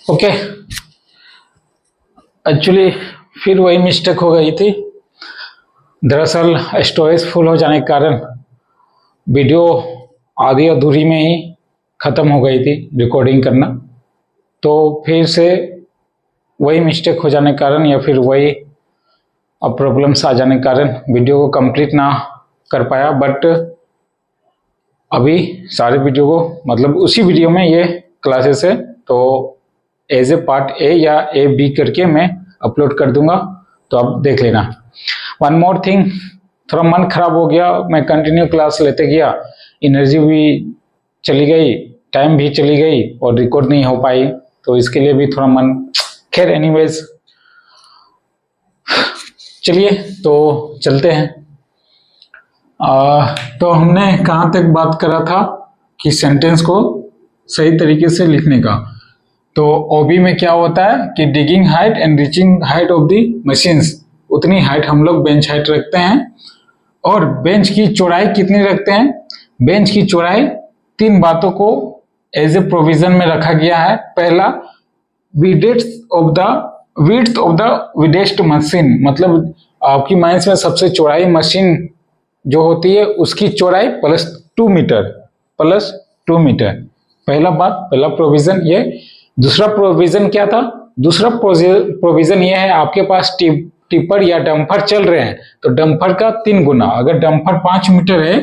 Okay, actually फिर वही mistake हो गई थी। दरअसल स्टोरेज फुल हो जाने के कारण वीडियो आधी अधूरी में ही ख़त्म हो गई थी रिकॉर्डिंग करना। तो फिर से वही मिस्टेक हो जाने के कारण या फिर वही अब प्रॉब्लम्स आ जाने के कारण वीडियो को कंप्लीट ना कर पाया। बट अभी सारे वीडियो को मतलब उसी वीडियो में ये क्लासेस है, तो एज ए पार्ट ए या ए बी करके मैं अपलोड कर दूंगा, तो आप देख लेना। वन मोर थिंग, थोड़ा मन खराब हो गया, मैं कंटिन्यू क्लास लेते गया, एनर्जी भी चली गई, टाइम भी चली गई और रिकॉर्ड नहीं हो पाई, तो इसके लिए भी थोड़ा मन, खैर एनीवेज चलिए तो चलते हैं। तो हमने कहाँ तक बात करा था कि सेंटेंस को सही तरीके से लिखने का। तो ओबी में क्या होता है कि digging height and reaching height of the machines, उतनी हाइट हम लोग बेंच हाइट रखते हैं। और बेंच की चौड़ाई कितनी रखते हैं? बेंच की चौड़ाई 3 बातों को एज ए प्रोविजन में रखा गया है। पहला, width of the widest machine, मतलब आपकी माइंस में सबसे चौड़ाई मशीन जो होती है उसकी चौड़ाई +2 मीटर। पहला प्रोविजन ये। दूसरा प्रोविजन क्या था? दूसरा प्रोविजन ये है, आपके पास टिपर या डंपर चल रहे हैं तो डंपर का 3 गुना, अगर डंपर 5 मीटर है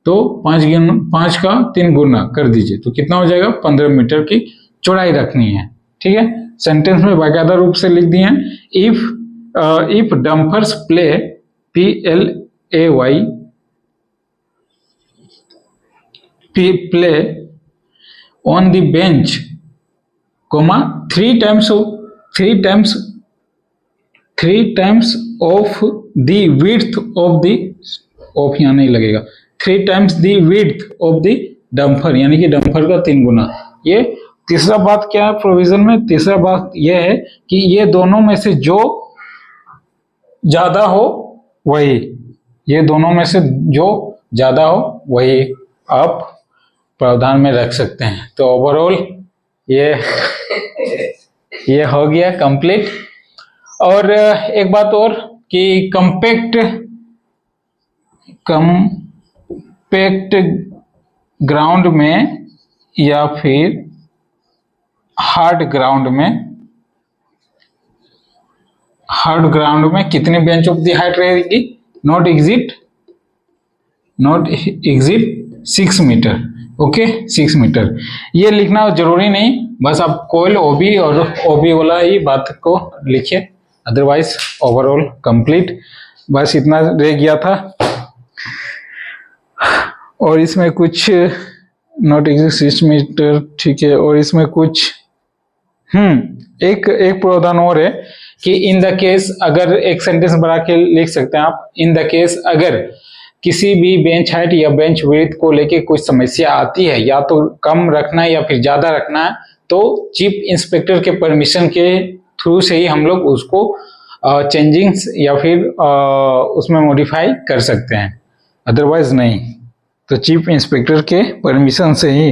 तो 5 का 3 गुना कर दीजिए, तो कितना हो जाएगा? 15 मीटर की चौड़ाई रखनी है। ठीक है, सेंटेंस में बाकायदा रूप से लिख दिए हैं। If dumpers play play on the bench, comma 3 times of the width of the, of यहाँ नहीं लगेगा, 3 times the width of the dumper, यानी कि डंपर का 3 गुना। ये तीसरा बात क्या है प्रोविजन में? तीसरा बात यह है कि ये दोनों में से जो ज्यादा हो वही, ये दोनों में से जो ज्यादा हो वही आप प्रावधान में रख सकते हैं। तो ओवरऑल ये हो गया कंप्लीट। और एक बात और कि कंपैक्ट ग्राउंड में या फिर हार्ड ग्राउंड में कितनी बेंच ऑफ द हाइट रहेगी? Not exceed 6 metre. Okay, 6 metre. ये लिखना जरूरी नहीं, बस आप कोयल ओबी और ओबी वाला ही बात को लिखिए, अदरवाइज ओवरऑल कंप्लीट। बस इतना रह गया था। और इसमें कुछ नॉट एग्जिट 6 मीटर, ठीक है। और इसमें कुछ एक प्रावधान और है कि इन द केस, अगर एक सेंटेंस बना के लिख सकते हैं आप, इन द केस अगर किसी भी बेंच हाइट या बेंच विड्थ को लेके कुछ समस्या आती है, या तो कम रखना है या फिर ज्यादा रखना है, तो चीफ इंस्पेक्टर के परमिशन के थ्रू से ही हम लोग उसको चेंजिंग्स या फिर उसमें मॉडिफाई कर सकते हैं, अदरवाइज नहीं। तो चीफ इंस्पेक्टर के परमिशन से ही।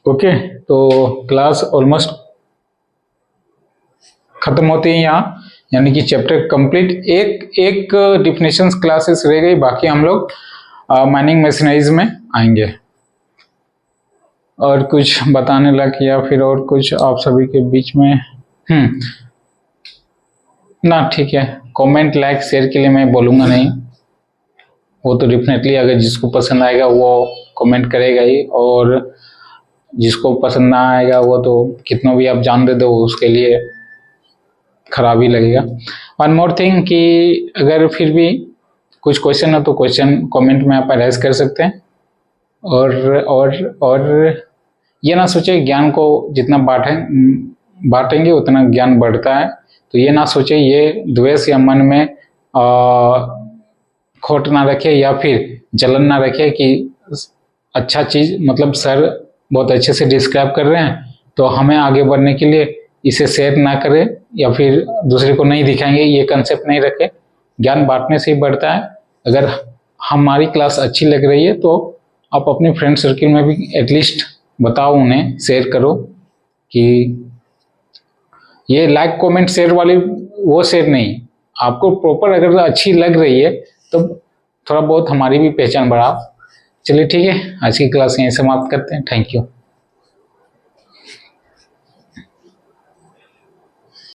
ओके, तो क्लास ऑलमोस्ट खत्म होती है यहाँ, यानी कि चैप्टर कंप्लीट। एक डिफिनेशंस क्लासेस रह गई, बाकी हम लोग माइनिंग मशीनरीज में आएंगे। और कुछ बताने लग या फिर और कुछ आप सभी के बीच में ना, ठीक है। कमेंट लाइक शेयर के लिए मैं बोलूँगा नहीं, वो तो डेफिनेटली अगर जिसको पसंद आएगा वो कमेंट करेगा ही, और जिसको पसंद ना आएगा वो तो कितना भी आप जान दे दो उसके लिए खराब ही लगेगा। वन मोर थिंग कि अगर फिर भी कुछ क्वेश्चन हो तो क्वेश्चन कमेंट में आप अरेज कर सकते हैं। और ये ना सोचे ज्ञान को जितना बांटेंगे उतना ज्ञान बढ़ता है, तो ये ना सोचे, ये द्वेष या मन में खोट ना रखे या फिर जलन ना रखे कि अच्छा चीज, मतलब सर बहुत अच्छे से डिस्क्राइब कर रहे हैं तो हमें आगे बढ़ने के लिए इसे शेयर ना करें या फिर दूसरे को नहीं दिखाएंगे, ये कंसेप्ट नहीं रखे। ज्ञान बांटने से ही बढ़ता है। अगर हमारी क्लास अच्छी लग रही है तो आप अपने फ्रेंड सर्किल में भी एटलीस्ट बताओ, उन्हें शेयर करो, कि ये लाइक कमेंट शेयर वाली वो शेयर नहीं, आपको प्रॉपर अगर अच्छी लग रही है तो थोड़ा बहुत हमारी भी पहचान बढ़ाओ। चलिए ठीक है, आज की क्लास यहीं समाप्त करते हैं। Thank you.